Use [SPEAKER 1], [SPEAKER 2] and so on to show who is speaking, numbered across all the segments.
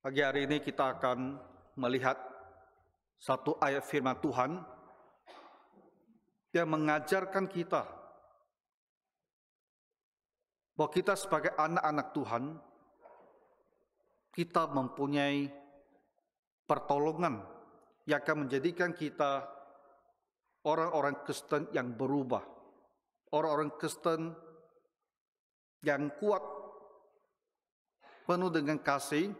[SPEAKER 1] Pagi hari ini kita akan melihat satu ayat firman Tuhan yang mengajarkan kita bahwa kita sebagai anak-anak Tuhan, kita mempunyai pertolongan yang akan menjadikan kita orang-orang Kristen yang berubah, orang-orang Kristen yang kuat, penuh dengan kasih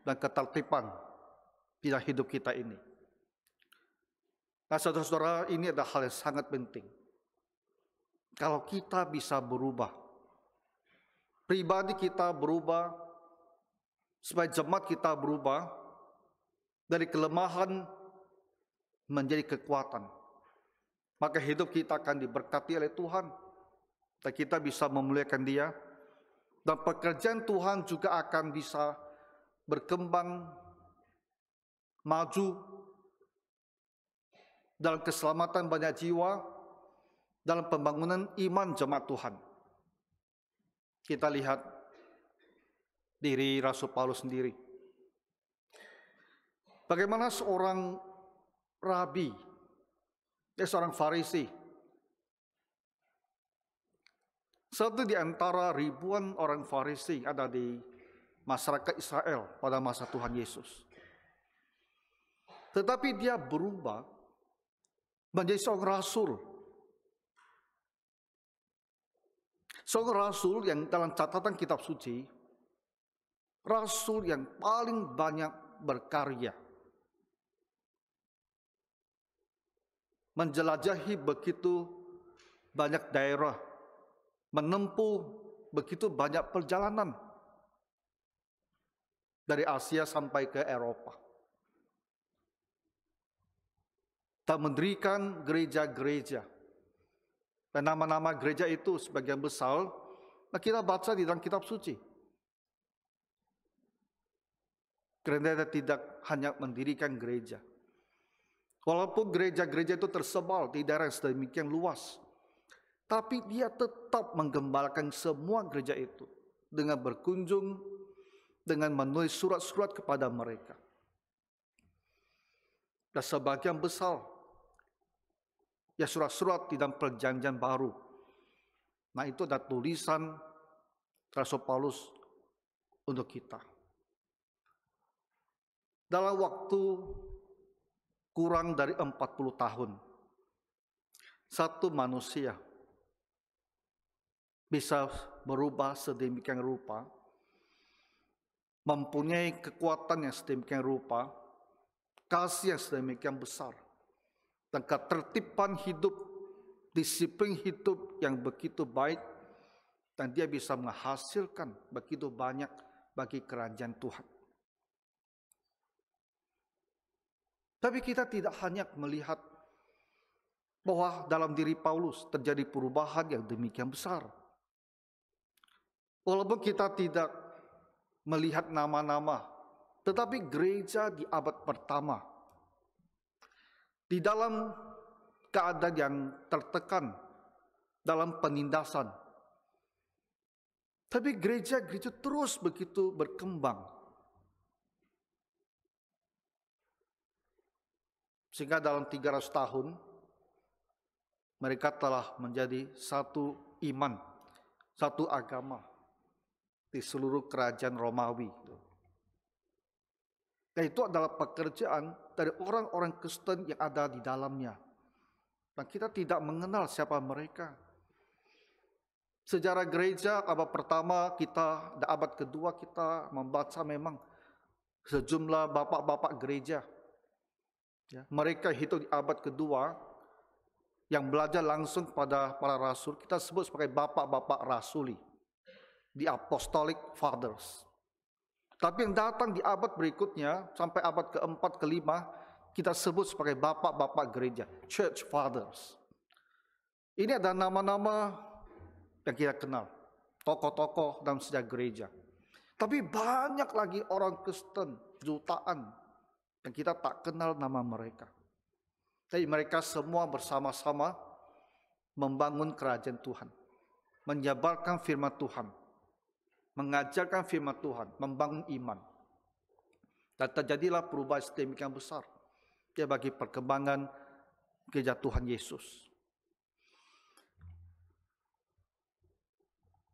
[SPEAKER 1] dan ketertiban di dalam hidup kita ini. Nah, saudara-saudara, ini adalah hal yang sangat penting. Kalau kita bisa berubah, pribadi kita berubah, supaya jemaat kita berubah dari kelemahan menjadi kekuatan, maka hidup kita akan diberkati oleh Tuhan dan kita bisa memuliakan Dia, dan pekerjaan Tuhan juga akan bisa berkembang, maju dalam keselamatan banyak jiwa, dalam pembangunan iman jemaat Tuhan. Kita lihat diri Rasul Paulus sendiri. Bagaimana seorang rabi, seorang Farisi, satu di antara ribuan orang Farisi ada di masyarakat Israel pada masa Tuhan Yesus. Tetapi dia berubah menjadi seorang rasul. Seorang rasul yang dalam catatan kitab suci, rasul yang paling banyak berkarya, menjelajahi begitu banyak daerah, menempuh begitu banyak perjalanan dari Asia sampai ke Eropa, dan mendirikan gereja-gereja. Dan nama-nama gereja itu sebagian besar kita baca di dalam kitab suci. Karena dia tidak hanya mendirikan gereja, walaupun gereja-gereja itu tersebar di daerah yang sedemikian luas, tapi dia tetap menggembalakan semua gereja itu dengan berkunjung, dengan menulis surat-surat kepada mereka. Dan sebagian besar ya surat-surat di dalam perjanjian baru, nah itu ada tulisan Rasul Paulus untuk kita. Dalam waktu kurang dari 40 tahun, satu manusia bisa berubah sedemikian rupa, mempunyai kekuatan yang sedemikian rupa, kasih yang sedemikian besar, dan ketertiban hidup, disiplin hidup yang begitu baik, dan dia bisa menghasilkan begitu banyak bagi kerajaan Tuhan. Tapi kita tidak hanya melihat bahwa dalam diri Paulus terjadi perubahan yang demikian besar. Walaupun kita tidak melihat nama-nama, tetapi gereja di abad pertama, di dalam keadaan yang tertekan, dalam penindasan, tapi gereja-gereja terus begitu berkembang. Sehingga dalam 300 tahun, mereka telah menjadi satu iman, satu agama di seluruh kerajaan Romawi. Dan itu adalah pekerjaan dari orang-orang Kristen yang ada di dalamnya. Dan kita tidak mengenal siapa mereka. Sejarah gereja abad pertama kita, dan abad kedua kita membaca memang sejumlah bapak-bapak gereja. Ya, mereka hidup di abad kedua yang belajar langsung pada para rasul, kita sebut sebagai bapak-bapak rasuli, the apostolic fathers. Tapi yang datang di abad berikutnya sampai abad keempat, kelima, kita sebut sebagai bapak-bapak gereja, church fathers. Ini ada nama-nama yang kita kenal, tokoh-tokoh dalam sejarah gereja. Tapi banyak lagi orang Kristen, jutaan, yang kita tak kenal nama mereka. Tapi mereka semua bersama-sama membangun kerajaan Tuhan, menyebarkan firman Tuhan, mengajarkan firman Tuhan, membangun iman. Dan terjadilah perubahan sedemikian besar bagi perkembangan gereja Tuhan Yesus.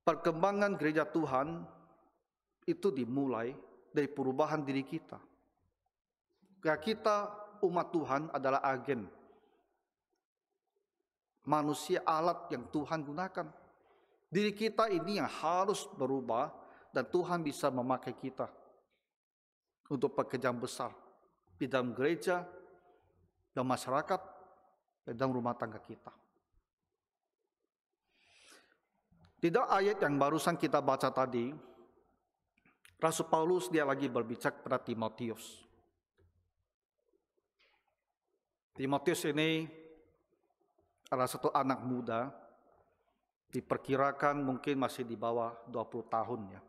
[SPEAKER 1] Perkembangan gereja Tuhan itu dimulai dari perubahan diri kita. Karena kita umat Tuhan adalah agen manusia, alat yang Tuhan gunakan. Diri kita ini yang harus berubah dan Tuhan bisa memakai kita untuk pekerjaan besar di dalam gereja, dalam masyarakat, dan dalam rumah tangga kita. Di dalam ayat yang barusan kita baca tadi, Rasul Paulus dia lagi berbicara kepada Timotius. Timotius ini adalah satu anak muda, diperkirakan mungkin masih di bawah 20 tahun ya.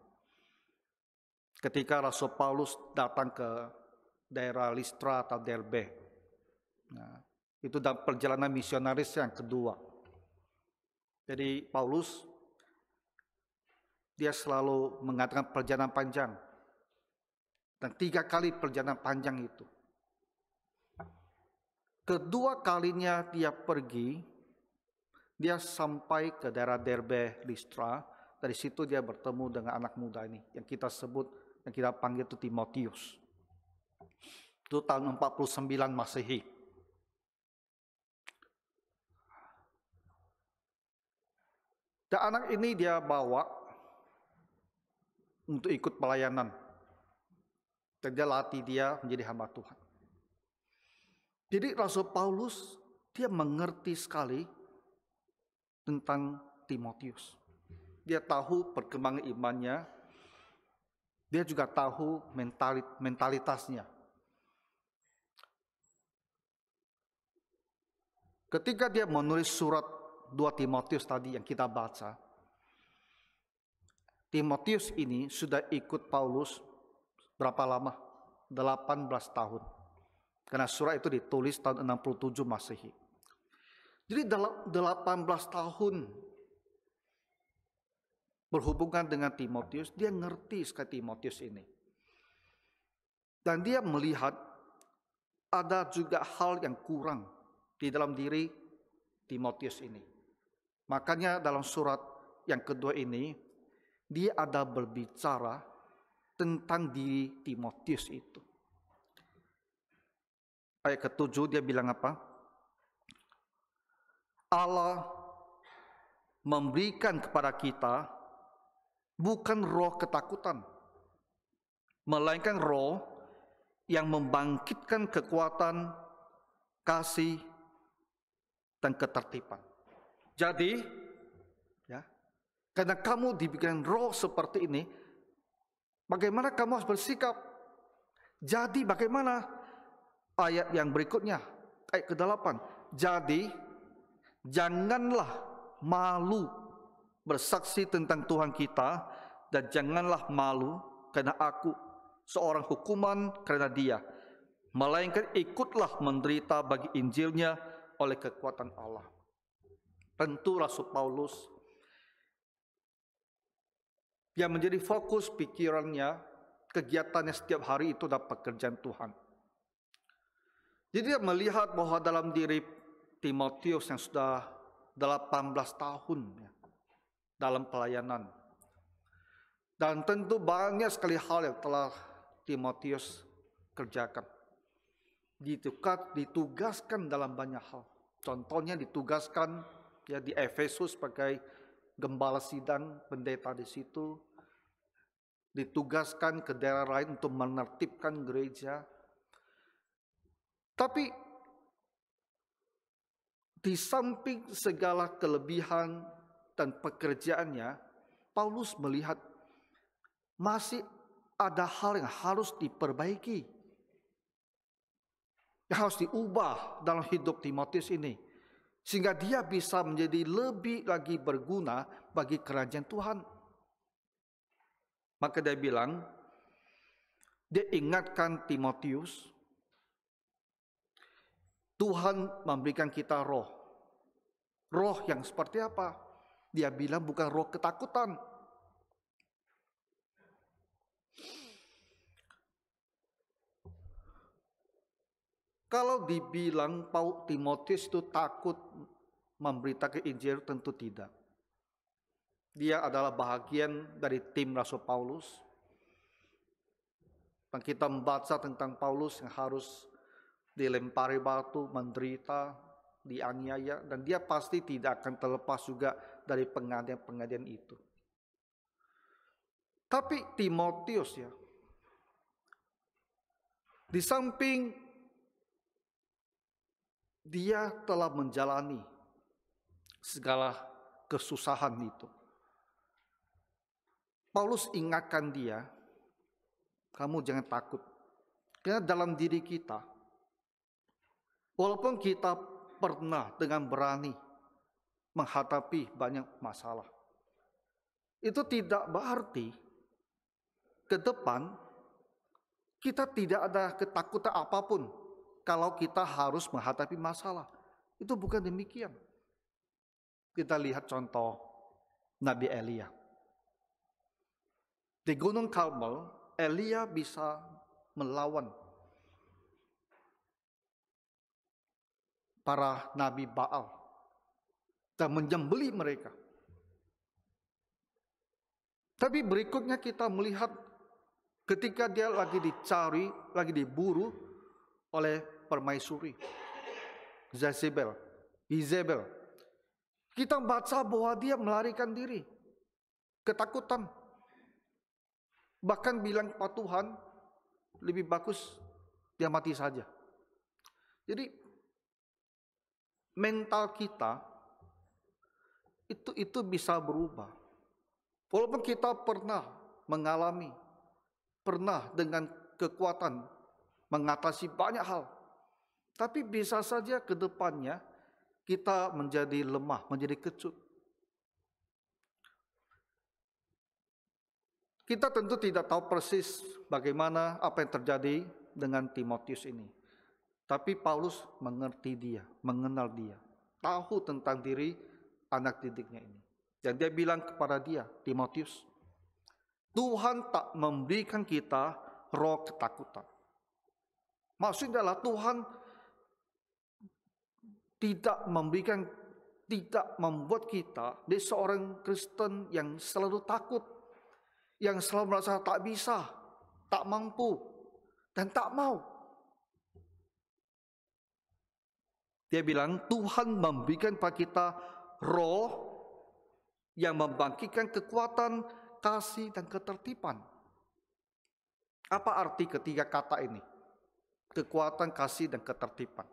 [SPEAKER 1] Ketika Rasul Paulus datang ke daerah Listra atau Derbe. Nah, itu dalam perjalanan misionaris yang kedua. Jadi Paulus dia selalu mengatakan perjalanan panjang. Dan 3 kali perjalanan panjang itu. Kedua kalinya dia pergi, dia sampai ke daerah Derbe, Listra. Dari situ dia bertemu dengan anak muda ini yang kita sebut, yang kita panggil itu Timotius. Itu tahun 49 Masehi. Dan anak ini dia bawa untuk ikut pelayanan. Dan dia latih dia menjadi hamba Tuhan. Jadi Rasul Paulus dia mengerti sekali tentang Timotius. Dia tahu perkembangan imannya. Dia juga tahu mentalitasnya. Ketika dia menulis surat 2 Timotius tadi yang kita baca, Timotius ini sudah ikut Paulus berapa lama? 18 tahun. Karena surat itu ditulis tahun 67 Masehi. Jadi dalam 18 tahun berhubungan dengan Timotius, dia ngerti sekali Timotius ini. Dan dia melihat ada juga hal yang kurang di dalam diri Timotius ini. Makanya dalam surat yang kedua ini, dia ada berbicara tentang diri Timotius itu. Ayat ke-7 dia bilang apa? Allah memberikan kepada kita bukan roh ketakutan, melainkan roh yang membangkitkan kekuatan, kasih, dan ketertiban. Jadi, ya, karena kamu diberikan roh seperti ini, bagaimana kamu harus bersikap? Jadi bagaimana? Ayat yang berikutnya, ayat ke-8. Jadi, janganlah malu bersaksi tentang Tuhan kita, dan janganlah malu karena aku seorang hukuman karena dia, melainkan ikutlah menderita bagi Injilnya oleh kekuatan Allah. Tentu Rasul Paulus yang menjadi fokus pikirannya, kegiatannya setiap hari itu adalah pekerjaan Tuhan. Jadi dia melihat bahwa dalam diri Timotius yang sudah 18 tahun ya, dalam pelayanan. Dan tentu banyak sekali hal yang telah Timotius kerjakan. Ditugaskan dalam banyak hal. Contohnya ditugaskan ya di Efesus sebagai gembala sidang, pendeta di situ. Ditugaskan ke daerah lain untuk menertibkan gereja. Tapi di samping segala kelebihan dan pekerjaannya, Paulus melihat masih ada hal yang harus diperbaiki, yang harus diubah dalam hidup Timotius ini, sehingga dia bisa menjadi lebih lagi berguna bagi kerajaan Tuhan. Maka dia bilang, dia ingatkan Timotius, Tuhan memberikan kita roh. Roh yang seperti apa? Dia bilang bukan roh ketakutan. Kalau dibilang Timotius itu takut memberitakan Injil, tentu tidak. Dia adalah bahagian dari tim Rasul Paulus. Dan kita membaca tentang Paulus yang harus dilempari batu, menderita, dianiaya, dan dia pasti tidak akan terlepas juga dari pengajian-pengajian itu. Tapi Timotius ya, di samping dia telah menjalani segala kesusahan itu, Paulus ingatkan dia, kamu jangan takut. Karena dalam diri kita, walaupun kita pernah dengan berani menghadapi banyak masalah, itu tidak berarti ke depan kita tidak ada ketakutan apapun kalau kita harus menghadapi masalah. Itu bukan demikian. Kita lihat contoh Nabi Elia. Di Gunung Karmel, Elia bisa melawan para nabi Baal dan menyembelih mereka. Tapi berikutnya kita melihat ketika dia lagi dicari, lagi diburu oleh permaisuri Jezebel. Kita baca bahwa dia melarikan diri, ketakutan. Bahkan bilang kepada Tuhan, lebih bagus dia mati saja. Jadi mental kita itu bisa berubah. Walaupun kita pernah mengalami, pernah dengan kekuatan mengatasi banyak hal, tapi bisa saja ke depannya kita menjadi lemah, menjadi kecut. Kita tentu tidak tahu persis bagaimana apa yang terjadi dengan Timotius ini. Tapi Paulus mengerti dia, mengenal dia, tahu tentang diri anak didiknya ini. Dan dia bilang kepada dia, Timotius, Tuhan tak memberikan kita roh ketakutan. Maksudnya adalah Tuhan tidak membuat kita di seorang Kristen yang selalu takut, yang selalu merasa tak bisa, tak mampu, dan tak mau. Dia bilang Tuhan memberikan pada kita roh yang membangkitkan kekuatan, kasih, dan ketertiban. Apa arti ketiga kata ini? Kekuatan, kasih, dan ketertiban.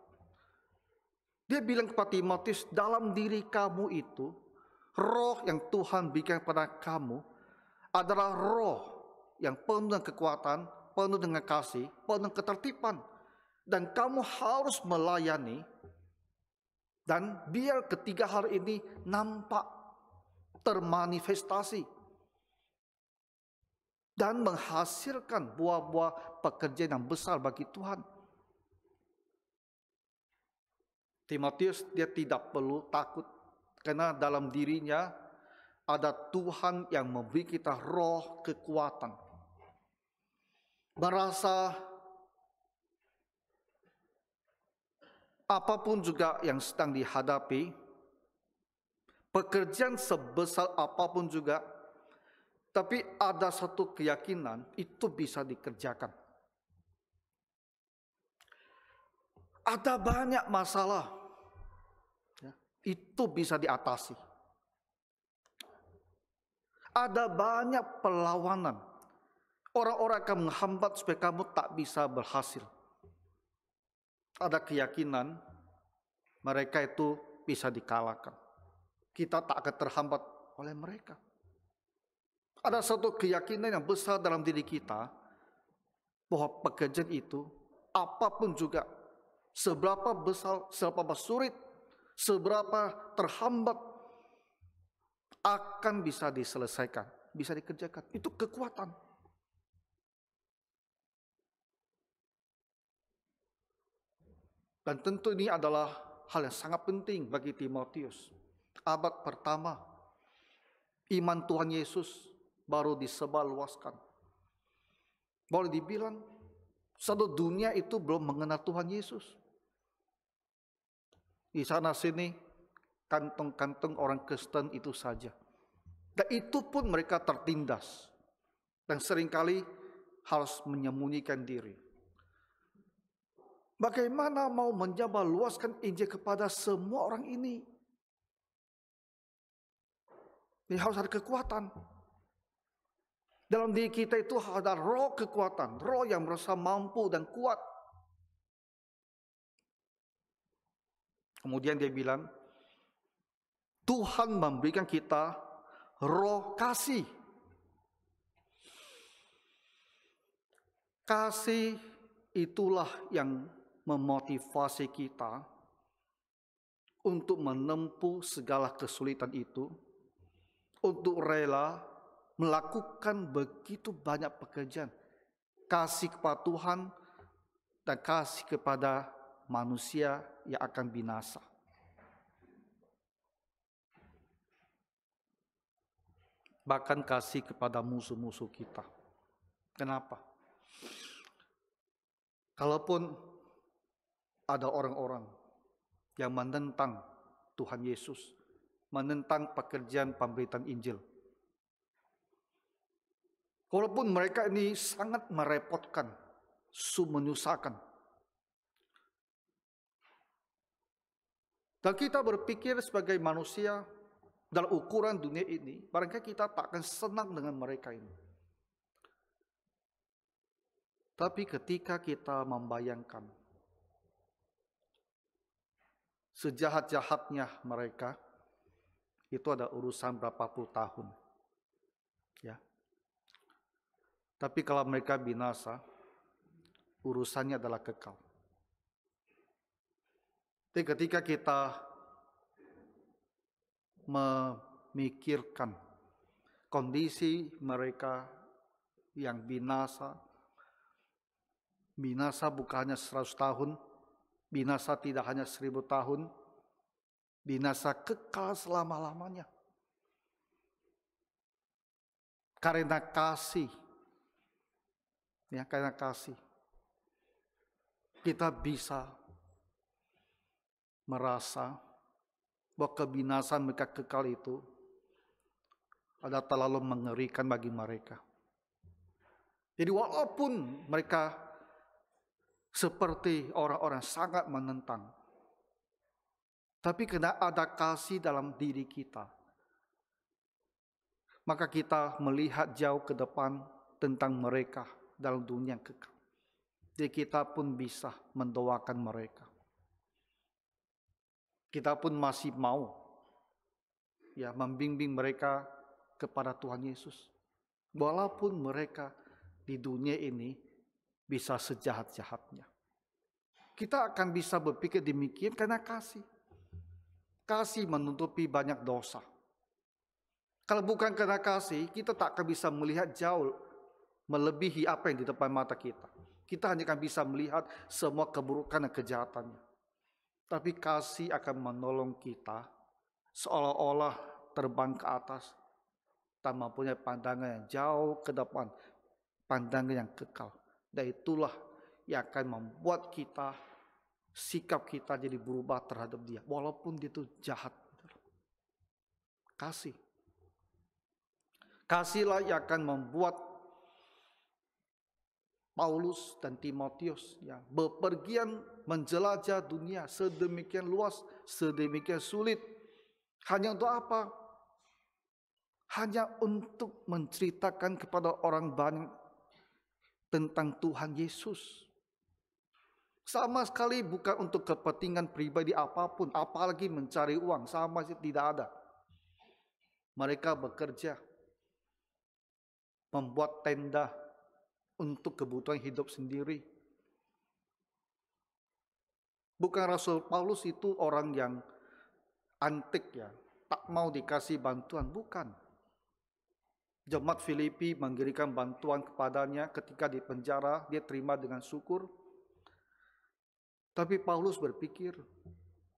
[SPEAKER 1] Dia bilang kepada Timotius, dalam diri kamu itu, roh yang Tuhan berikan kepada kamu adalah roh yang penuh dengan kekuatan, penuh dengan kasih, penuh dengan ketertiban. Dan kamu harus melayani, dan biar ketiga hal ini nampak termanifestasi dan menghasilkan buah-buah pekerjaan yang besar bagi Tuhan. Timotius dia tidak perlu takut karena dalam dirinya ada Tuhan yang memberi kita roh kekuatan. Merasa apapun juga yang sedang dihadapi, pekerjaan sebesar apapun juga, tapi ada satu keyakinan itu bisa dikerjakan. Ada banyak masalah, itu bisa diatasi. Ada banyak perlawanan, orang-orang akan menghambat supaya kamu tak bisa berhasil. Ada keyakinan mereka itu bisa dikalahkan. Kita tak akan terhambat oleh mereka. Ada satu keyakinan yang besar dalam diri kita bahwa pekerjaan itu apapun juga, seberapa besar, seberapa sulit, seberapa terhambat, akan bisa diselesaikan, bisa dikerjakan. Itu kekuatan. Dan tentu ini adalah hal yang sangat penting bagi Timotius. Abad pertama, iman Tuhan Yesus baru disebarluaskan. Boleh dibilang, satu dunia itu belum mengenal Tuhan Yesus. Di sana sini kantong-kantong orang Kristen itu saja. Dan itu pun mereka tertindas. Dan seringkali harus menyembunyikan diri. Bagaimana mau mencoba luaskan Injil kepada semua orang ini? Ini harus ada kekuatan. Dalam diri kita itu ada roh kekuatan, roh yang merasa mampu dan kuat. Kemudian dia bilang, Tuhan memberikan kita roh kasih. Kasih itulah yang memotivasi kita untuk menempuh segala kesulitan itu, untuk rela melakukan begitu banyak pekerjaan. Kasih kepada Tuhan dan kasih kepada manusia yang akan binasa. Bahkan kasih kepada musuh-musuh kita. Kenapa? Kalaupun ada orang-orang yang menentang Tuhan Yesus, menentang pekerjaan pemberitaan Injil, walaupun mereka ini sangat merepotkan, menyusahkan, dan kita berpikir sebagai manusia dalam ukuran dunia ini, barangkali kita tak akan senang dengan mereka ini. Tapi ketika kita membayangkan sejahat-jahatnya mereka, itu ada urusan berapa puluh tahun. Ya. Tapi kalau mereka binasa, urusannya adalah kekal. Jadi ketika kita memikirkan kondisi mereka yang binasa bukan hanya 100 tahun, binasa tidak hanya 1000 tahun, binasa kekal selama-lamanya. Karena kasih, karena kasih, kita bisa merasa bahwa kebinasaan mereka kekal itu adalah terlalu mengerikan bagi mereka. Jadi walaupun mereka seperti orang-orang sangat menentang, tapi karena ada kasih dalam diri kita, maka kita melihat jauh ke depan tentang mereka dalam dunia yang kekal. Jadi kita pun bisa mendoakan mereka. Kita pun masih mau membimbing mereka kepada Tuhan Yesus. Walaupun mereka di dunia ini bisa sejahat-jahatnya. Kita akan bisa berpikir demikian karena kasih. Kasih menutupi banyak dosa. Kalau bukan karena kasih, kita tak akan bisa melihat jauh melebihi apa yang di depan mata kita. Kita hanya akan bisa melihat semua keburukan dan kejahatannya. Tapi kasih akan menolong kita seolah-olah terbang ke atas tanpa punya pandangan yang jauh ke depan, pandangan yang kekal. Dan itulah yang akan membuat kita, sikap kita jadi berubah terhadap dia, walaupun dia itu jahat. Kasih. Kasihlah yang akan membuat Paulus dan Timotius bepergian menjelajah dunia sedemikian luas, sedemikian sulit. Hanya untuk apa? Hanya untuk menceritakan kepada orang banyak tentang Tuhan Yesus. Sama sekali bukan untuk kepentingan pribadi apapun, apalagi mencari uang, sama sekali tidak ada. Mereka bekerja, membuat tenda untuk kebutuhan hidup sendiri. Bukan Rasul Paulus itu orang yang antik tak mau dikasih bantuan, bukan. Jemaat Filipi mengirimkan bantuan kepadanya ketika di penjara, dia terima dengan syukur. Tapi Paulus berpikir,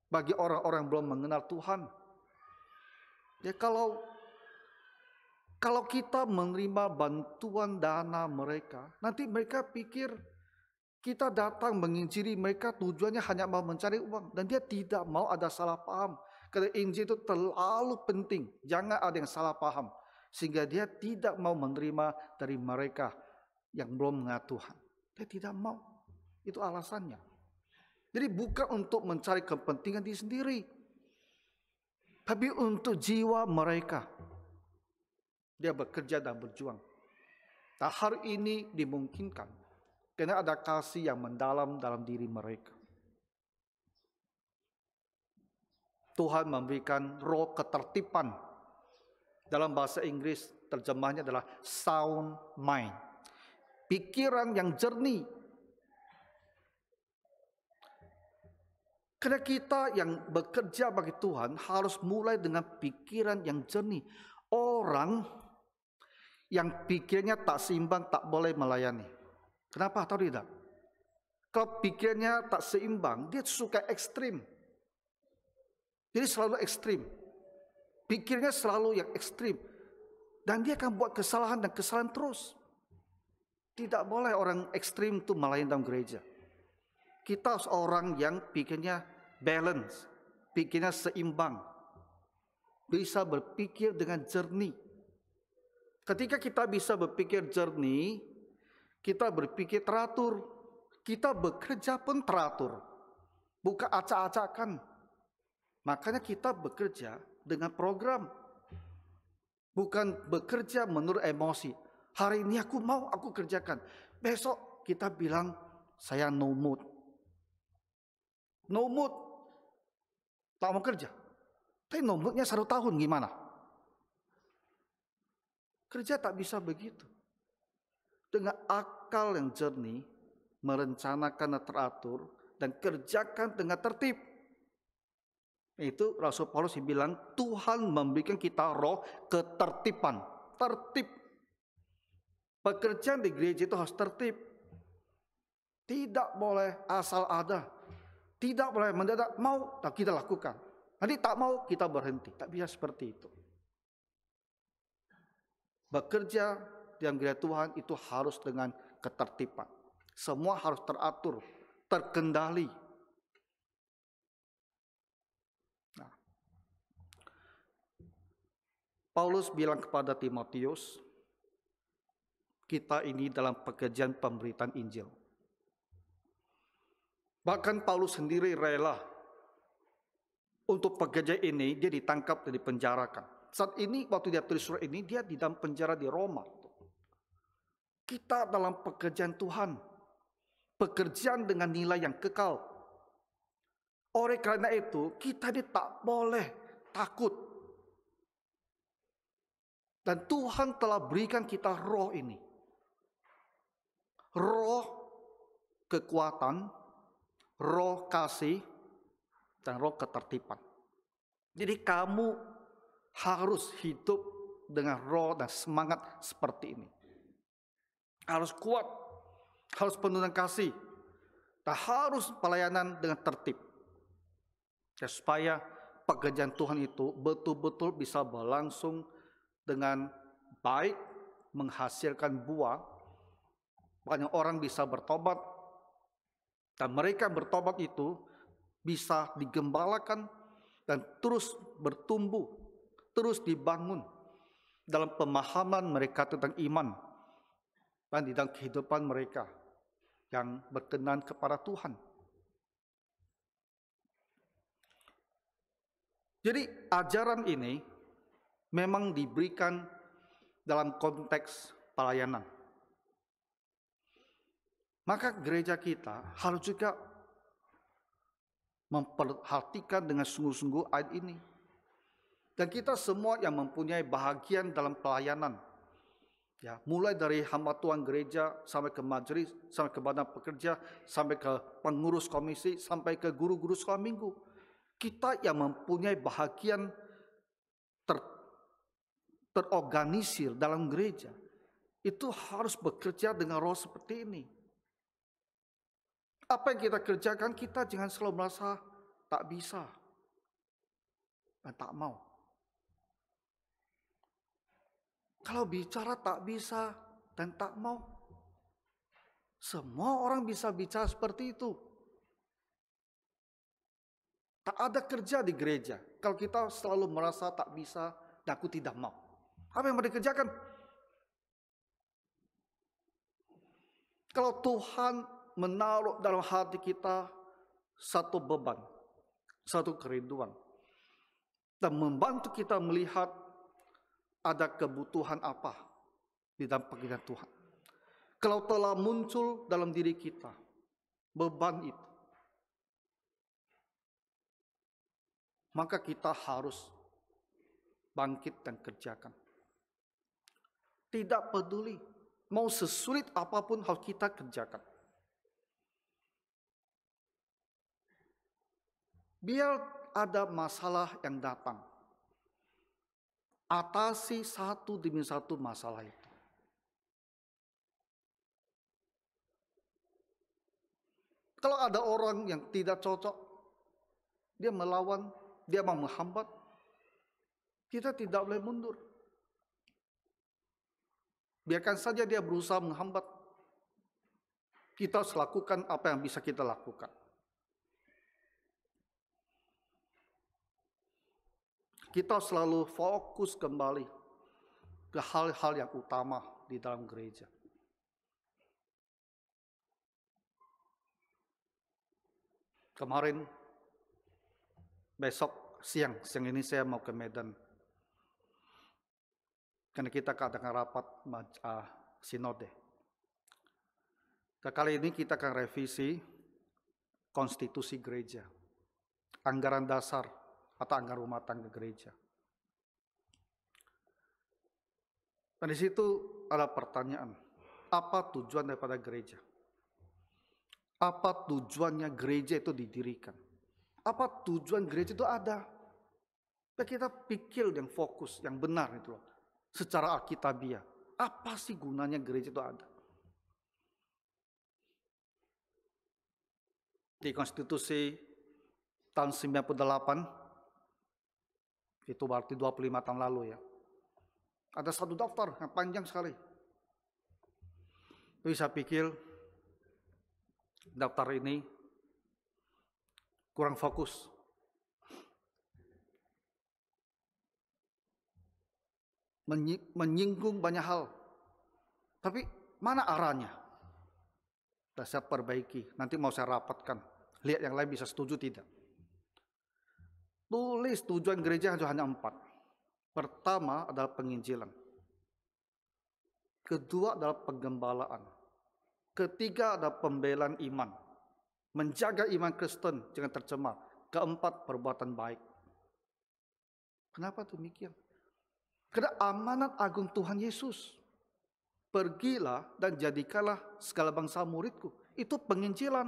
[SPEAKER 1] bagi orang-orang yang belum mengenal Tuhan, kalau kita menerima bantuan dana mereka, nanti mereka pikir Kita datang menginjili mereka tujuannya hanya mau mencari uang. Dan dia tidak mau ada salah paham. Karena Injil itu terlalu penting. Jangan ada yang salah paham. Sehingga dia tidak mau menerima dari mereka yang belum mengenal Tuhan. Dia tidak mau. Itu alasannya. Jadi bukan untuk mencari kepentingan diri sendiri. Tapi untuk jiwa mereka. Dia bekerja dan berjuang. Nah, hari ini dimungkinkan. Karena ada kasih yang mendalam dalam diri mereka. Tuhan memberikan roh ketertiban. Dalam bahasa Inggris terjemahnya adalah sound mind. Pikiran yang jernih. Karena kita yang bekerja bagi Tuhan harus mulai dengan pikiran yang jernih. Orang yang pikirnya tak seimbang tak boleh melayani. Kenapa? Tahu tidak? Kalau pikirnya tak seimbang, dia suka ekstrim. Jadi selalu ekstrim. Pikirnya selalu yang ekstrim. Dan dia akan buat kesalahan dan kesalahan terus. Tidak boleh orang ekstrim itu melayani dalam gereja. Kita harus orang yang pikirnya balance. Pikirnya seimbang. Bisa berpikir dengan jernih. Ketika kita bisa berpikir jernih, kita berpikir teratur. Kita bekerja pun teratur. Bukan acak-acakan. Makanya kita bekerja dengan program. Bukan bekerja menurut emosi. Hari ini aku mau, aku kerjakan. Besok kita bilang, saya no mood. No mood. Tak mau kerja. Tapi no moodnya 1 tahun gimana? Kerja tak bisa begitu. Dengan akal yang jernih, merencanakan dan teratur, dan kerjakan dengan tertib. Itu Rasul Paulus bilang, Tuhan memberikan kita roh ketertiban. Tertib. Pekerjaan di gereja itu harus tertib. Tidak boleh asal ada. Tidak boleh mendadak mau, tak kita lakukan. Nanti tak mau, kita berhenti. Tak bisa seperti itu. Bekerja di gereja Tuhan itu harus dengan ketertiban. Semua harus teratur, terkendali. Nah, Paulus bilang kepada Timotius, kita ini dalam pekerjaan pemberitaan Injil. Bahkan Paulus sendiri rela untuk pekerjaan ini, dia ditangkap dan dipenjarakan. Saat ini, waktu dia tulis surat ini, dia di dalam penjara di Roma. Kita dalam pekerjaan Tuhan. Pekerjaan dengan nilai yang kekal. Oleh karena itu, kita ini tak boleh takut. Dan Tuhan telah berikan kita roh ini. Roh kekuatan, roh kasih, dan roh ketertiban. Jadi kamu harus hidup dengan roh dan semangat seperti ini. Harus kuat, harus penuh dengan kasih, dan harus pelayanan dengan tertib. Ya, supaya pekerjaan Tuhan itu betul-betul bisa berlangsung dengan baik, menghasilkan buah, banyak orang bisa bertobat, dan mereka bertobat itu bisa digembalakan dan terus bertumbuh, terus dibangun dalam pemahaman mereka tentang iman dan di dalam kehidupan mereka yang berkenan kepada Tuhan. Jadi ajaran ini memang diberikan dalam konteks pelayanan. Maka gereja kita harus juga memperhatikan dengan sungguh-sungguh ayat ini. Dan kita semua yang mempunyai bahagian dalam pelayanan, ya, mulai dari hamba Tuhan gereja sampai ke majelis, sampai ke badan pekerja, sampai ke pengurus komisi, sampai ke guru-guru sekolah minggu. Kita yang mempunyai bahagian terorganisir dalam gereja, itu harus bekerja dengan roh seperti ini. Apa yang kita kerjakan, kita jangan selalu merasa tak bisa dan tak mau. Kalau bicara tak bisa dan tak mau, Semua orang bisa bicara seperti itu. Tak ada kerja di gereja. Kalau kita selalu merasa tak bisa, dan aku tidak mau. Apa yang mau dikerjakan? Kalau Tuhan menaruh dalam hati kita satu beban, satu kerinduan, dan membantu kita melihat ada kebutuhan apa di dalam pekerjaan Tuhan. Kalau telah muncul dalam diri kita beban itu, maka kita harus bangkit dan kerjakan. Tidak peduli, mau sesulit apapun harus kita kerjakan. Biar ada masalah yang datang, atasi satu demi satu masalah itu. Kalau ada orang yang tidak cocok, dia melawan, dia mau menghambat, kita tidak boleh mundur. Biarkan saja dia berusaha menghambat. Kita harus lakukan apa yang bisa kita lakukan. Kita selalu fokus kembali ke hal-hal yang utama di dalam gereja. Kemarin, besok siang ini saya mau ke Medan. Karena kita keadakan rapat sinode. Kali ini kita akan revisi konstitusi gereja, anggaran dasar atau anggaran rumah tangga gereja. Dan di situ ada pertanyaan, apa tujuan daripada gereja? Apa tujuannya gereja itu didirikan? Apa tujuan gereja itu ada? Kita pikir yang fokus, yang benar itu loh. Secara alkitabiah, apa sih gunanya gereja itu ada? Di konstitusi tahun 98, itu berarti 25 tahun lalu ya. Ada satu daftar yang panjang sekali. Tapi saya pikir daftar ini kurang fokus. Menyinggung banyak hal. Tapi mana arahnya? Saya perbaiki. Nanti mau saya rapatkan. Lihat yang lain bisa setuju tidak. Tulis tujuan gereja hanya 4. Pertama adalah penginjilan. Kedua adalah penggembalaan. Ketiga adalah pembelaan iman. Menjaga iman Kristen jangan tercemar. Keempat, perbuatan baik. Kenapa demikian? Karena amanat agung Tuhan Yesus. Pergilah dan jadikanlah segala bangsa muridku. Itu penginjilan.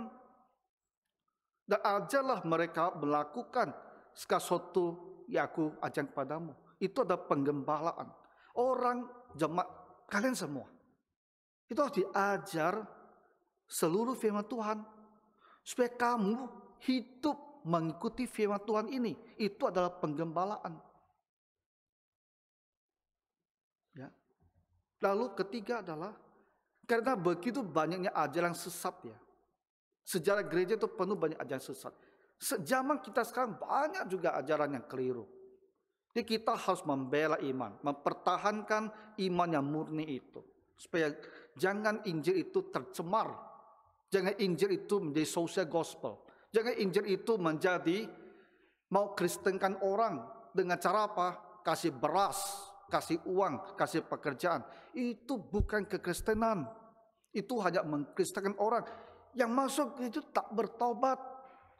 [SPEAKER 1] Dan ajarlah mereka melakukan segala sesuatu yang aku ajarkan kepadamu. Itu adalah penggembalaan. Orang jemaat kalian semua. Itu harus diajar seluruh firman Tuhan. Supaya kamu hidup mengikuti firman Tuhan ini. Itu adalah penggembalaan. Ya. Lalu ketiga adalah karena begitu banyaknya ajaran sesat ya. Sejarah gereja itu penuh banyak ajaran sesat. Sejaman kita sekarang banyak juga ajaran yang keliru. Jadi kita harus membela iman, mempertahankan iman yang murni itu. Supaya jangan Injil itu tercemar. Jangan Injil itu menjadi social gospel. Jangan Injil itu menjadi mau kristenkan orang dengan cara apa? Kasih beras, kasih uang, kasih pekerjaan. Itu bukan kekristenan. Itu hanya mengkristenkan orang. Yang masuk gereja tak bertobat.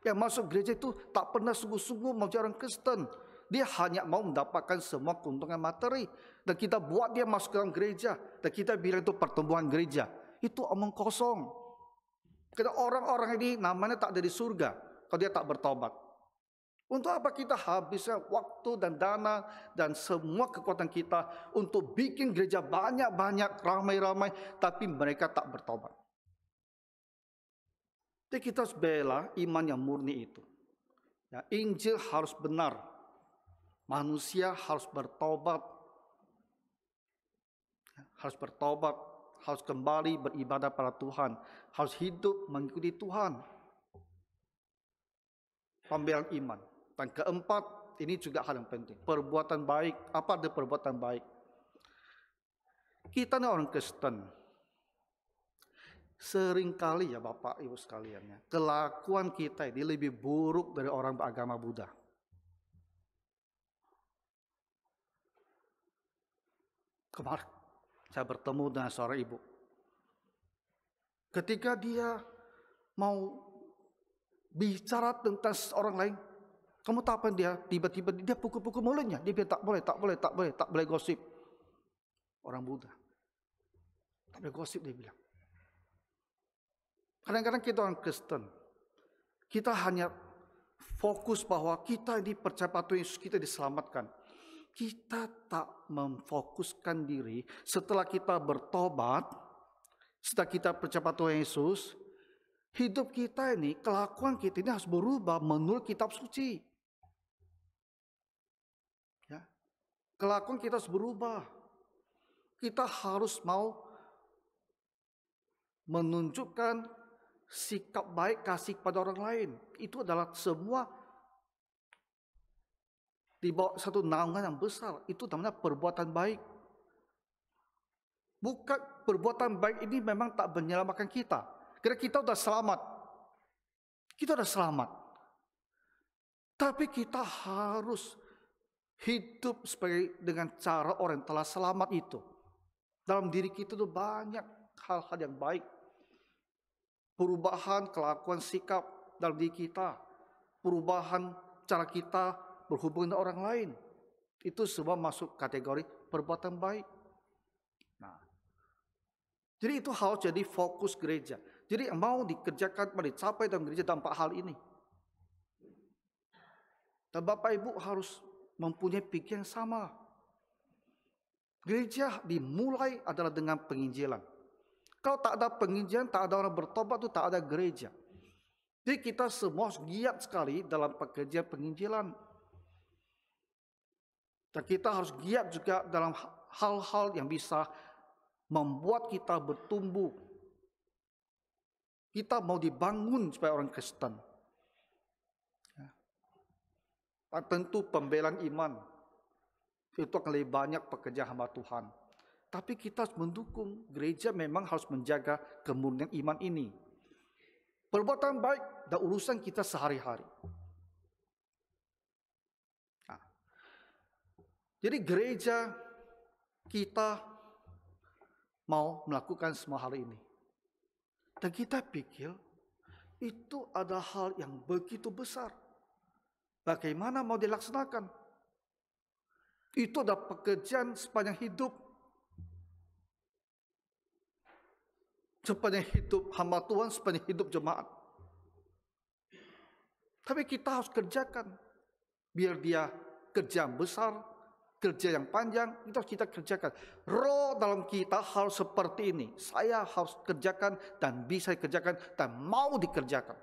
[SPEAKER 1] Yang masuk gereja itu tak pernah sungguh-sungguh mau jadi orang Kristen. Dia hanya mau mendapatkan semua keuntungan materi. Dan kita buat dia masuk ke dalam gereja. Dan kita bilang itu pertumbuhan gereja. Itu omong kosong. Karena orang-orang ini namanya tak ada di surga kalau dia tak bertobat. Untuk apa kita habiskan waktu dan dana dan semua kekuatan kita untuk bikin gereja banyak-banyak, ramai-ramai, tapi mereka tak bertobat. Jadi kita harus bela iman yang murni itu. Ya, Injil harus benar. Manusia harus bertobat. Harus bertobat, harus kembali beribadah pada Tuhan, harus hidup mengikuti Tuhan. Pembelaan iman. Dan keempat, ini juga hal yang penting, perbuatan baik. Apa ada perbuatan baik? Kita ini orang Kristen, seringkali ya Bapak Ibu sekalian ya, kelakuan kita ini lebih buruk dari orang beragama Buddha. Kemarin saya bertemu dengan seorang ibu. Ketika dia mau bicara tentang orang lain, kamu tahu apa dia? Tiba-tiba dia pukul-pukul mulutnya. Dia bilang tak boleh gosip. Orang Buddha. Tak boleh gosip dia bilang. Kadang-kadang kita orang Kristen, kita hanya fokus bahwa kita ini percaya pada Yesus, kita diselamatkan. Kita tak memfokuskan diri setelah kita bertobat, setelah kita percaya pada Tuhan Yesus, hidup kita ini, kelakuan kita ini harus berubah menurut kitab suci. Ya. Kelakuan kita harus berubah. Kita harus mau menunjukkan sikap baik, kasih kepada orang lain. Itu adalah semua di bawah satu naungan yang besar. Itu namanya perbuatan baik. Bukan perbuatan baik ini memang tak menyelamatkan kita. Karena kita sudah selamat. Kita sudah selamat. Tapi kita harus hidup sebagai dengan cara orang yang telah selamat itu. Dalam diri kita itu banyak hal-hal yang baik. Perubahan kelakuan sikap dalam diri kita. Perubahan cara kita berhubungan dengan orang lain. Itu semua masuk kategori perbuatan baik. Nah, jadi itu harus jadi fokus gereja. Jadi yang mau dikerjakan, mau dicapai dalam gereja dalam 4 hal ini. Dan Bapak Ibu harus mempunyai pikiran yang sama. Gereja dimulai adalah dengan penginjilan. Kalau tak ada penginjilan, tak ada orang bertobat, itu tak ada gereja. Jadi kita semua harus giat sekali dalam pekerjaan penginjilan. Dan kita harus giat juga dalam hal-hal yang bisa membuat kita bertumbuh. Kita mau dibangun sebagai orang Kristen. Dan tentu pembelaan iman. Itu akan lebih banyak pekerjaan hamba Tuhan. Tapi kita harus mendukung. Gereja memang harus menjaga kemurnian iman ini. Perbuatan baik dan urusan kita sehari-hari. Nah, jadi gereja kita mau melakukan semua hal ini. Dan kita pikir itu ada hal yang begitu besar. Bagaimana mau dilaksanakan? Itu adalah pekerjaan sepanjang hidup. Sepanjang hidup hamba Tuhan, sepanjang hidup jemaat. Tapi kita harus kerjakan. Biar dia kerja yang besar, kerja yang panjang, itu harus kita kerjakan. Roh dalam kita harus seperti ini. Saya harus kerjakan dan bisa dikerjakan dan mau dikerjakan.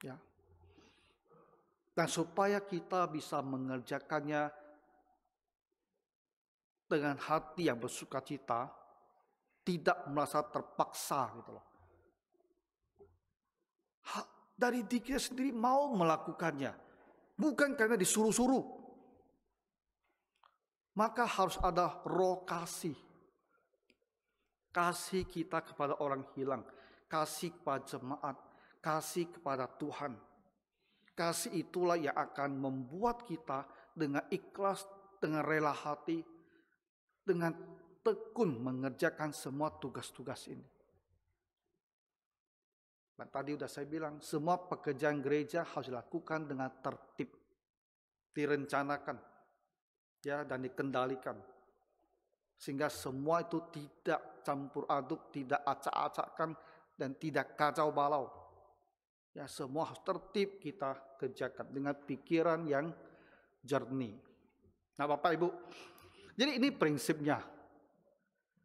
[SPEAKER 1] Ya. Dan supaya kita bisa mengerjakannya dengan hati yang bersukacita, tidak merasa terpaksa gitu loh. Dari diri kita sendiri mau melakukannya, bukan karena disuruh-suruh. Maka harus ada roh kasih. Kasih kita kepada orang hilang, kasih kepada jemaat, kasih kepada Tuhan. Kasih itulah yang akan membuat kita dengan ikhlas, dengan rela hati, dengan tekun mengerjakan semua tugas-tugas ini. Dan tadi sudah saya bilang, semua pekerjaan gereja harus dilakukan dengan tertib, direncanakan, ya, dan dikendalikan, sehingga semua itu tidak campur aduk, tidak acak-acakan, dan tidak kacau balau. Ya, semua harus tertib kita kerjakan dengan pikiran yang jernih. Nah, Bapak Ibu, jadi ini prinsipnya.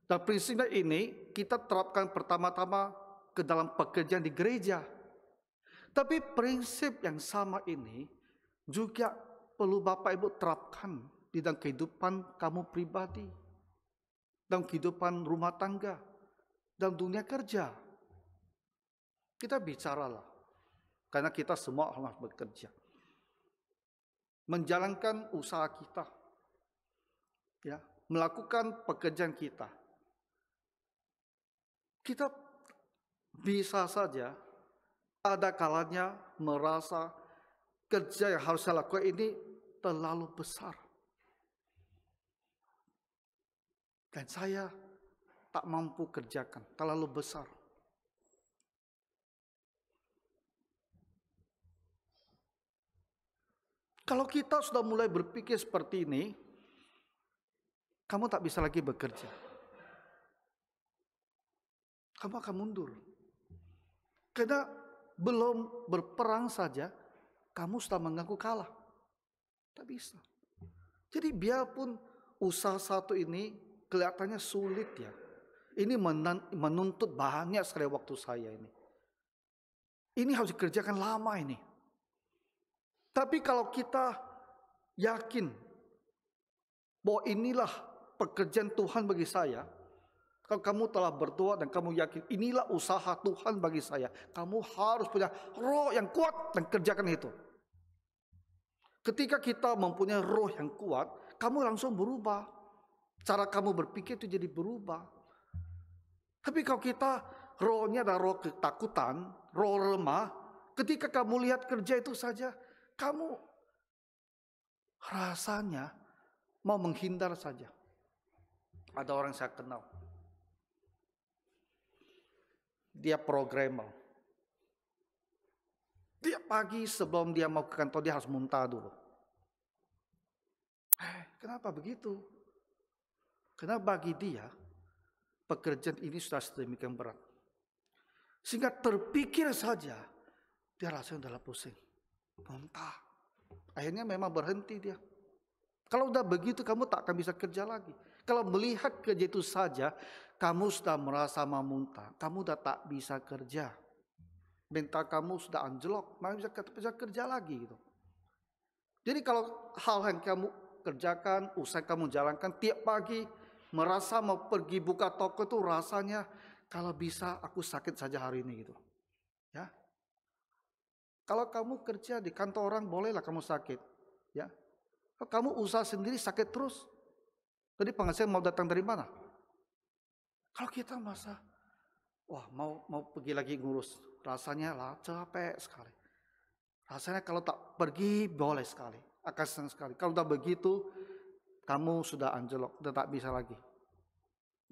[SPEAKER 1] Dan prinsipnya ini kita terapkan pertama-tama ke dalam pekerjaan di gereja. Tapi prinsip yang sama ini juga perlu Bapak Ibu terapkan di di dalam kehidupan kamu pribadi, dalam kehidupan rumah tangga, dalam dunia kerja. Kita bicaralah, karena kita semua harus bekerja, menjalankan usaha kita, ya, melakukan pekerjaan kita. Kita bisa saja ada kalanya merasa kerja yang harus saya lakukan ini terlalu besar. Dan saya tak mampu kerjakan, terlalu besar. Kalau kita sudah mulai berpikir seperti ini, kamu tak bisa lagi bekerja. Kamu akan mundur. Karena belum berperang saja, kamu sudah mengaku kalah. Tak bisa. Jadi biarpun usaha satu ini kelihatannya sulit ya. Ini menuntut banyak sekali waktu saya ini. Ini harus dikerjakan lama ini. Tapi kalau kita yakin bahwa inilah pekerjaan Tuhan bagi saya, kalau kamu telah berdoa dan kamu yakin inilah usaha Tuhan bagi saya, kamu harus punya roh yang kuat dan kerjakan itu. Ketika kita mempunyai roh yang kuat, kamu langsung berubah. Cara kamu berpikir itu jadi berubah. Tapi kalau kita rohnya adalah roh ketakutan, roh lemah, ketika kamu lihat kerja itu saja, kamu rasanya mau menghindar saja. Ada orang saya kenal. Dia programmer. Dia pagi sebelum dia mau ke kantor dia harus muntah dulu. Kenapa begitu? Karena bagi dia pekerjaan ini sudah sedemikian berat. Sehingga terpikir saja dia rasanya udah pusing. Muntah. Akhirnya memang berhenti dia. Kalau udah begitu kamu tak akan bisa kerja lagi. Kalau melihat kerja itu saja kamu sudah merasa mau muntah, kamu udah tak bisa kerja. Mental kamu sudah anjlok, mana bisa kerja lagi gitu. Jadi kalau hal yang kamu kerjakan, usaha kamu jalankan tiap pagi, merasa mau pergi buka toko itu rasanya kalau bisa aku sakit saja hari ini gitu. Ya. Kalau kamu kerja di kantor orang bolehlah kamu sakit, ya. Kalau kamu usaha sendiri sakit terus. Jadi penghasilan mau datang dari mana? Kalau kita masa wah mau pergi lagi ngurus, rasanya lah capek sekali. Rasanya kalau tak pergi boleh sekali, akan senang sekali. Kalau tak begitu, kamu sudah anjlok, sudah tak bisa lagi.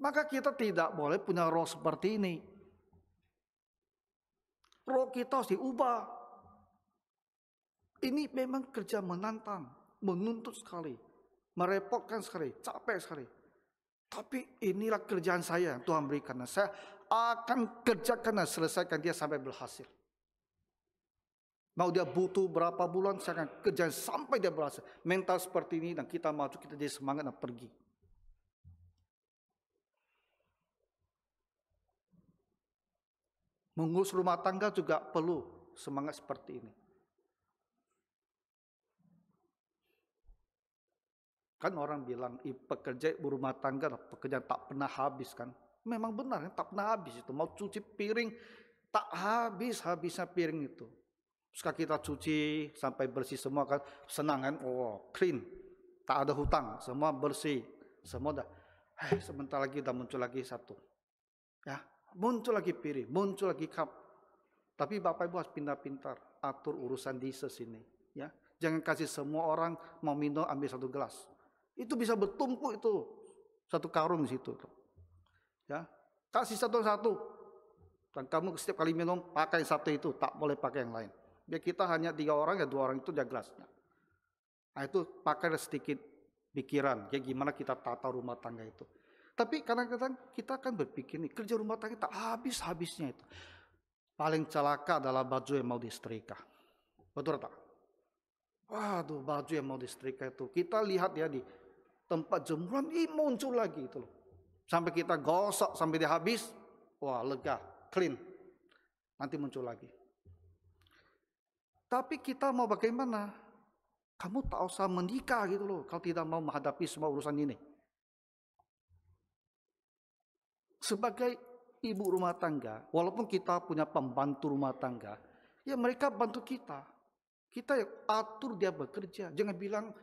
[SPEAKER 1] Maka kita tidak boleh punya roh seperti ini. Roh kita harus diubah. Ini memang kerja menantang, menuntut sekali, merepotkan sekali, capek sekali. Tapi inilah kerjaan saya yang Tuhan berikan. Saya akan kerjakan dan selesaikan dia sampai berhasil. Mau dia butuh berapa bulan, saya akan kerjakan sampai dia berhasil. Mental seperti ini dan kita maju, kita jadi semangat dan pergi. Mengurus rumah tangga juga perlu semangat seperti ini. Kan orang bilang pekerja rumah tangga pekerjaan tak pernah habis kan. Memang benar kan, tak pernah habis itu. Mau cuci piring tak habis-habisnya piring itu. Setelah kita cuci sampai bersih semua kan, senang kan, oh clean. Tak ada hutang, semua bersih. Semua dah. Sebentar lagi udah muncul lagi satu. Ya, muncul lagi piring, muncul lagi cup. Tapi Bapak Ibu harus pintar-pintar atur urusan di sini, ya. Jangan kasih semua orang mau minum ambil satu gelas. Itu bisa bertumpuk itu satu karung di situ. Ya, kasih satu-satu. Dan kamu setiap kali minum pakai satu itu, tak boleh pakai yang lain. Biar kita hanya 3 orang ya 2 orang itu dia gelasnya. Nah itu pakai sedikit pikiran, kayak gimana kita tata rumah tangga itu. Tapi kadang-kadang kita akan berpikir nih, kerja rumah tangga tak habis-habisnya itu. Paling celaka adalah baju yang mau disetrika. Betul tak? Waduh, baju yang mau disetrika itu. Kita lihat ya di tempat jemuran, muncul lagi itu loh. Sampai kita gosok sampai dia habis, wah lega, clean. Nanti muncul lagi. Tapi kita mau bagaimana? Kamu tak usah menikah gitu loh kalau tidak mau menghadapi semua urusan ini. Sebagai ibu rumah tangga, walaupun kita punya pembantu rumah tangga, ya mereka bantu kita. Kita yang atur dia bekerja. Jangan bilang,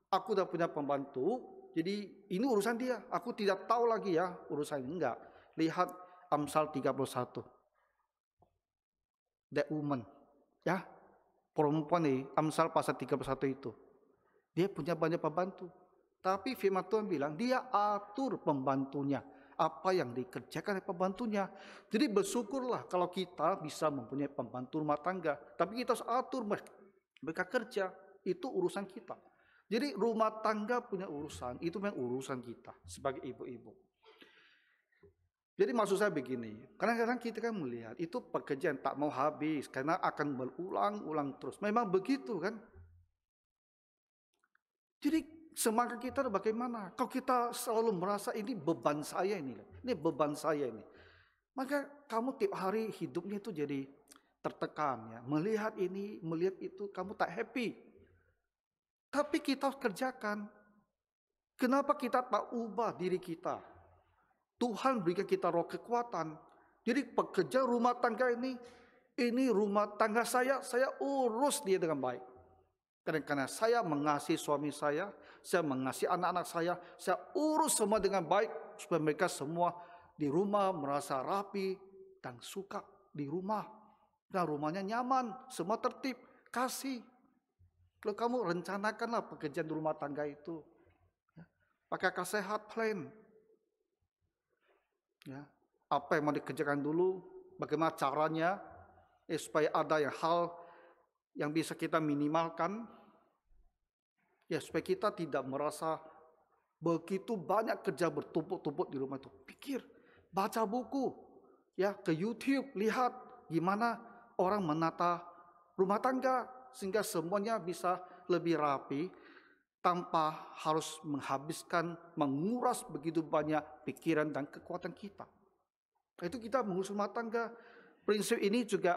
[SPEAKER 1] aku udah punya pembantu, jadi ini urusan dia. Aku tidak tahu lagi ya urusan ini. Enggak. Lihat Amsal 31. That woman. Ya, perempuan nih, Amsal pasal 31 itu. Dia punya banyak pembantu. Tapi firman Tuhan bilang, dia atur pembantunya. Apa yang dikerjakan oleh pembantunya. Jadi bersyukurlah kalau kita bisa mempunyai pembantu rumah tangga. Tapi kita harus atur mereka kerja. Itu urusan kita. Jadi rumah tangga punya urusan. Itu memang urusan kita sebagai ibu-ibu. Jadi maksud saya begini, kadang-kadang kita kan melihat itu pekerjaan tak mau habis karena akan berulang-ulang terus. Memang begitu kan? Jadi semangat kita bagaimana? Kalau kita selalu merasa ini beban saya ini beban saya ini. Maka kamu tiap hari hidupnya itu jadi tertekan ya. Melihat ini, melihat itu, kamu tak happy. Tapi kita harus kerjakan. Kenapa kita tak ubah diri kita? Tuhan berikan kita roh kekuatan. Jadi pekerja rumah tangga ini rumah tangga saya urus dia dengan baik. Karena saya mengasihi suami saya mengasihi anak-anak saya urus semua dengan baik supaya mereka semua di rumah merasa rapi dan suka di rumah. Dan rumahnya nyaman, semua tertib, kasih. Kalau kamu rencanakanlah pekerjaan di rumah tangga itu. Pakai sehat plan. Ya, apa yang mau dikerjakan dulu, bagaimana caranya, supaya ada hal yang bisa kita minimalkan, ya supaya kita tidak merasa begitu banyak kerja bertumpuk-tumpuk di rumah itu. Pikir, baca buku, ya ke YouTube, lihat gimana orang menata rumah tangga sehingga semuanya bisa lebih rapi tanpa harus menguras begitu banyak pikiran dan kekuatan kita. Itu kita mengurus rumah tangga. Prinsip ini juga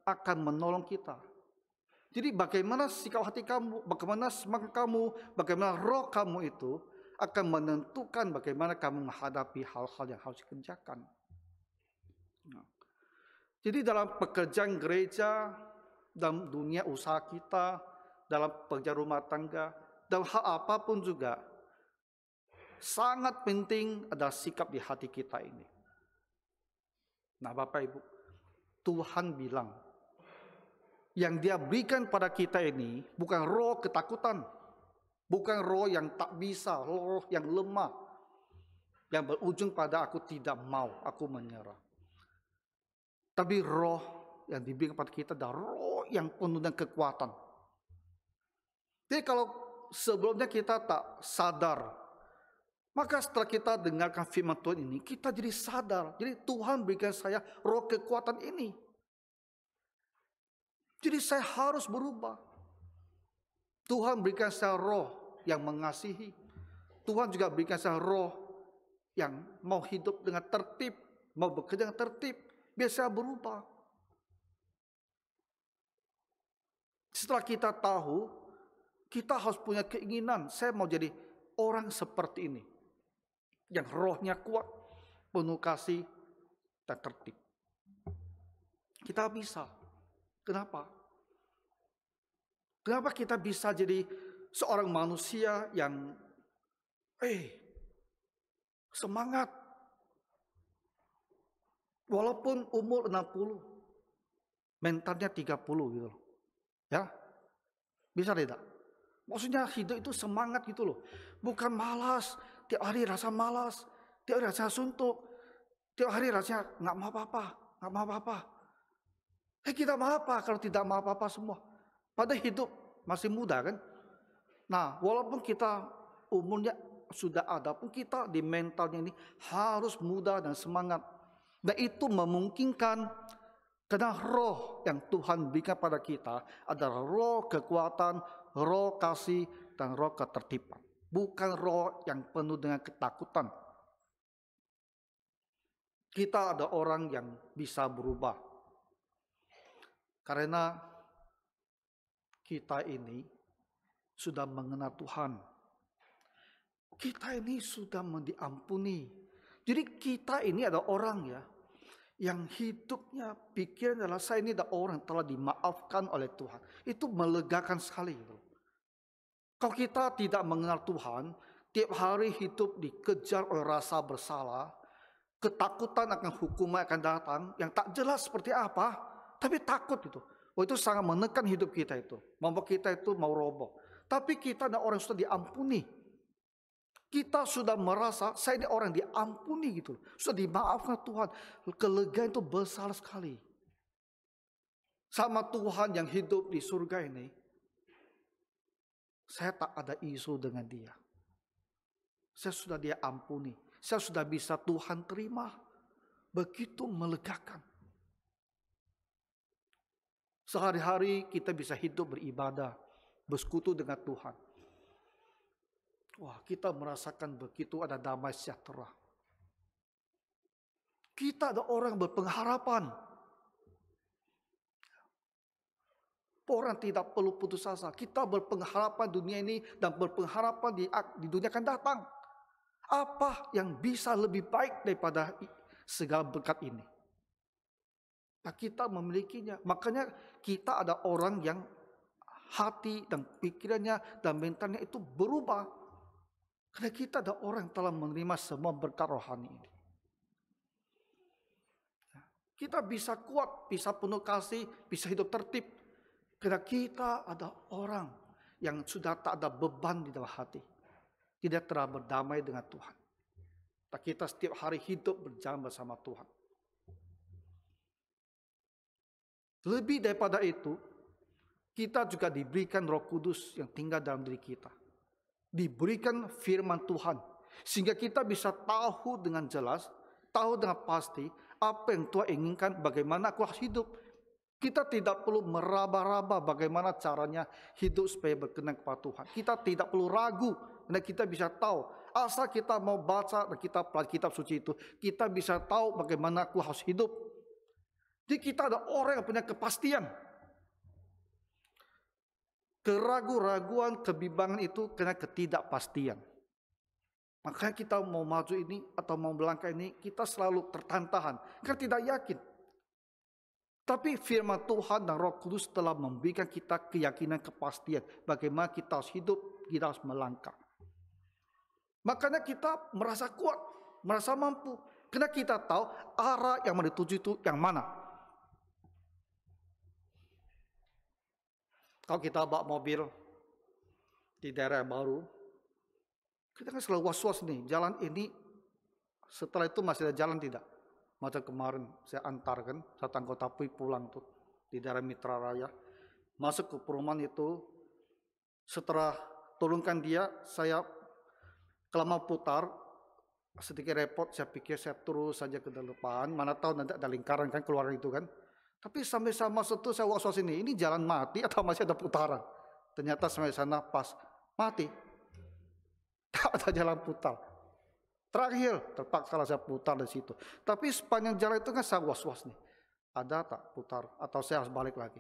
[SPEAKER 1] akan menolong kita. Jadi bagaimana sikap hati kamu, bagaimana semangat kamu, bagaimana roh kamu itu akan menentukan bagaimana kamu menghadapi hal-hal yang harus dikerjakan. Jadi dalam pekerjaan gereja, dalam dunia usaha kita, dalam pekerjaan rumah tangga, dalam hal apapun juga, sangat penting ada sikap di hati kita ini. Nah Bapak Ibu, Tuhan bilang, yang dia berikan pada kita ini bukan roh ketakutan, bukan roh yang tak bisa, roh yang lemah, yang berujung pada aku tidak mau, aku menyerah. Tapi roh yang diberikan pada kita adalah roh yang penuh dengan kekuatan. Jadi kalau sebelumnya kita tak sadar, maka setelah kita dengarkan firman Tuhan ini, kita jadi sadar. Jadi Tuhan berikan saya roh kekuatan ini. Jadi saya harus berubah. Tuhan berikan saya roh yang mengasihi. Tuhan juga berikan saya roh yang mau hidup dengan tertib, mau bekerja dengan tertib, biar saya berubah. Setelah kita tahu, kita harus punya keinginan, saya mau jadi orang seperti ini. Yang rohnya kuat, penuh kasih, dan tertib. Kita bisa. Kenapa? Kenapa kita bisa jadi seorang manusia yang semangat? Walaupun umur 60, mentalnya 30 gitu loh. Ya, bisa tidak? Maksudnya hidup itu semangat gitu loh. Bukan malas, tiap hari rasa malas, tiap hari rasa suntuk, tiap hari rasanya nggak mau apa-apa. Kita mau apa kalau tidak mau apa-apa semua? Padahal hidup masih muda kan? Nah, walaupun kita umurnya sudah ada pun kita di mentalnya ini harus muda dan semangat. Dan itu memungkinkan karena roh yang Tuhan berikan pada kita adalah roh kekuatan, roh kasih, dan roh ketertiban. Bukan roh yang penuh dengan ketakutan. Kita ada orang yang bisa berubah. Karena kita ini sudah mengenal Tuhan. Kita ini sudah diampuni. Jadi kita ini ada orang ya, yang hidupnya pikiran adalah saya ini ada orang yang telah dimaafkan oleh Tuhan. Itu melegakan sekali. Kalau kita tidak mengenal Tuhan, tiap hari hidup dikejar oleh rasa bersalah, ketakutan akan hukuman akan datang, yang tak jelas seperti apa, tapi takut itu. Oh, itu sangat menekan hidup kita itu. Membuat kita itu mau roboh. Tapi kita adalah orang yang sudah diampuni. Kita sudah merasa saya ini orang diampuni gitu. Sudah dimaafkan Tuhan. Kelegaan itu besar sekali. Sama Tuhan yang hidup di surga ini, saya tak ada isu dengan dia. Saya sudah dia ampuni. Saya sudah bisa Tuhan terima. Begitu melegakan. Sehari-hari kita bisa hidup beribadah, bersekutu dengan Tuhan. Wah, kita merasakan begitu ada damai sejahtera. Kita ada orang berpengharapan. Orang tidak perlu putus asa. Kita berpengharapan dunia ini dan berpengharapan di dunia akan datang. Apa yang bisa lebih baik daripada segala berkat ini? Nah, kita memilikinya. Makanya kita ada orang yang hati dan pikirannya dan mentalnya itu berubah. Karena kita ada orang yang telah menerima semua berkat rohani ini. Kita bisa kuat, bisa penuh kasih, bisa hidup tertib. Karena kita ada orang yang sudah tak ada beban di dalam hati. Tidak telah berdamai dengan Tuhan. Tapi kita setiap hari hidup berjalan bersama Tuhan. Lebih daripada itu, kita juga diberikan Roh Kudus yang tinggal dalam diri kita. Diberikan firman Tuhan. Sehingga kita bisa tahu dengan jelas, tahu dengan pasti apa yang Tuhan inginkan, bagaimana aku harus hidup. Kita tidak perlu meraba-raba bagaimana caranya hidup supaya berkenan kepada Tuhan. Kita tidak perlu ragu, dan kita bisa tahu. Asal kita mau baca dan kita pelajari kitab suci itu, kita bisa tahu bagaimana aku harus hidup. Jadi kita ada orang yang punya kepastian. Keraguan-raguan, kebimbangan itu karena ketidakpastian. Makanya kita mau maju ini atau mau melangkah ini, kita selalu tertahan-tahan karena tidak yakin. Tapi firman Tuhan dan Roh Kudus telah memberikan kita keyakinan, kepastian bagaimana kita harus hidup, kita harus melangkah. Makanya kita merasa kuat, merasa mampu, karena kita tahu arah yang mau dituju itu yang mana. Kalau kita bawa mobil di daerah baru, kita kan selalu was-was nih, jalan ini setelah itu masih ada jalan tidak? Macam kemarin saya antarkan satu anggota PUI pulang tuh di daerah Mitra Raya, masuk ke perumahan itu, setelah turunkan dia, saya kalau mau putar sedikit repot, saya pikir saya terus saja ke depan, mana tahu nanti ada lingkaran kan keluar itu kan. Tapi sampai sama situ saya was-was ini jalan mati atau masih ada putaran? Ternyata sampai sana pas mati, tak ada jalan putar. Terakhir terpaksa saya putar di situ. Tapi sepanjang jalan itu kan saya was-was nih, ada tak putar atau saya harus balik lagi?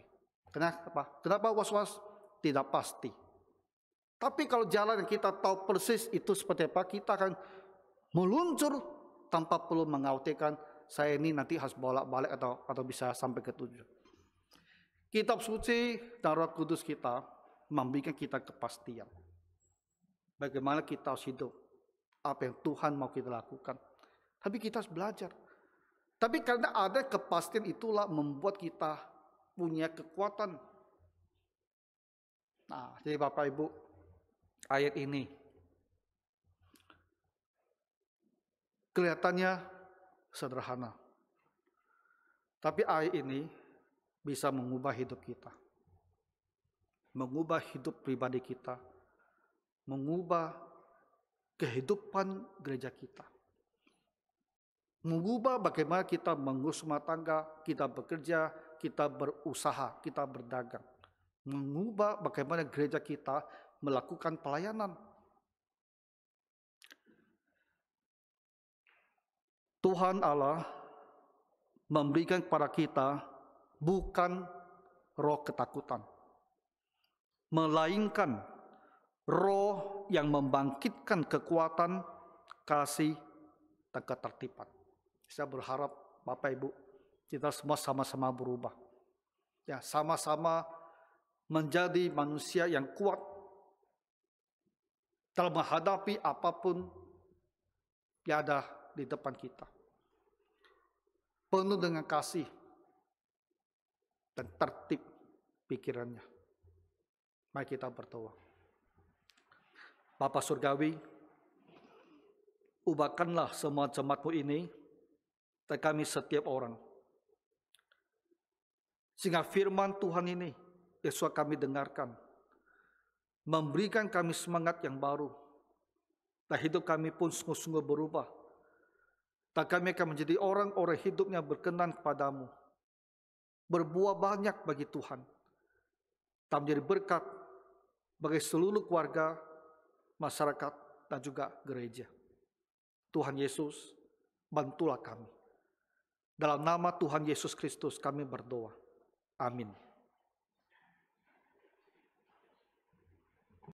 [SPEAKER 1] Kenapa? Kenapa was-was? Tidak pasti. Tapi kalau jalan yang kita tahu persis itu seperti apa, kita akan meluncur tanpa perlu mengkhawatirkan saya ini nanti harus bolak-balik atau bisa sampai ke tujuan. Kitab suci dan Roh Kudus kita memberikan kita kepastian. Bagaimana kita harus hidup, apa yang Tuhan mau kita lakukan. Tapi kita harus belajar. Tapi karena ada kepastian itulah membuat kita punya kekuatan. Nah, jadi Bapak Ibu, ayat ini kelihatannya sederhana. Tapi ayat ini bisa mengubah hidup kita. Mengubah hidup pribadi kita. Mengubah kehidupan gereja kita. Mengubah bagaimana kita mengurus rumah tangga, kita bekerja, kita berusaha, kita berdagang. Mengubah bagaimana gereja kita melakukan pelayanan. Tuhan Allah memberikan kepada kita bukan roh ketakutan, melainkan roh yang membangkitkan kekuatan, kasih, dan ketertiban. Saya berharap Bapak Ibu, kita semua sama-sama berubah. Ya, sama-sama menjadi manusia yang kuat dalam menghadapi apapun yang ada di depan kita. Penuh dengan kasih dan tertib pikirannya. Mari kita berdoa. Bapa Surgawi, ubahkanlah semua jemaat-Mu ini dan kami setiap orang. Sehingga firman Tuhan ini Yesus kami dengarkan, memberikan kami semangat yang baru, dan hidup kami pun sungguh-sungguh berubah. Dan kami akan menjadi orang-orang hidupnya berkenan kepadamu, berbuah banyak bagi Tuhan, dan menjadi berkat bagi seluruh keluarga, masyarakat, dan juga gereja. Tuhan Yesus, bantulah kami. Dalam nama Tuhan Yesus Kristus kami berdoa. Amin.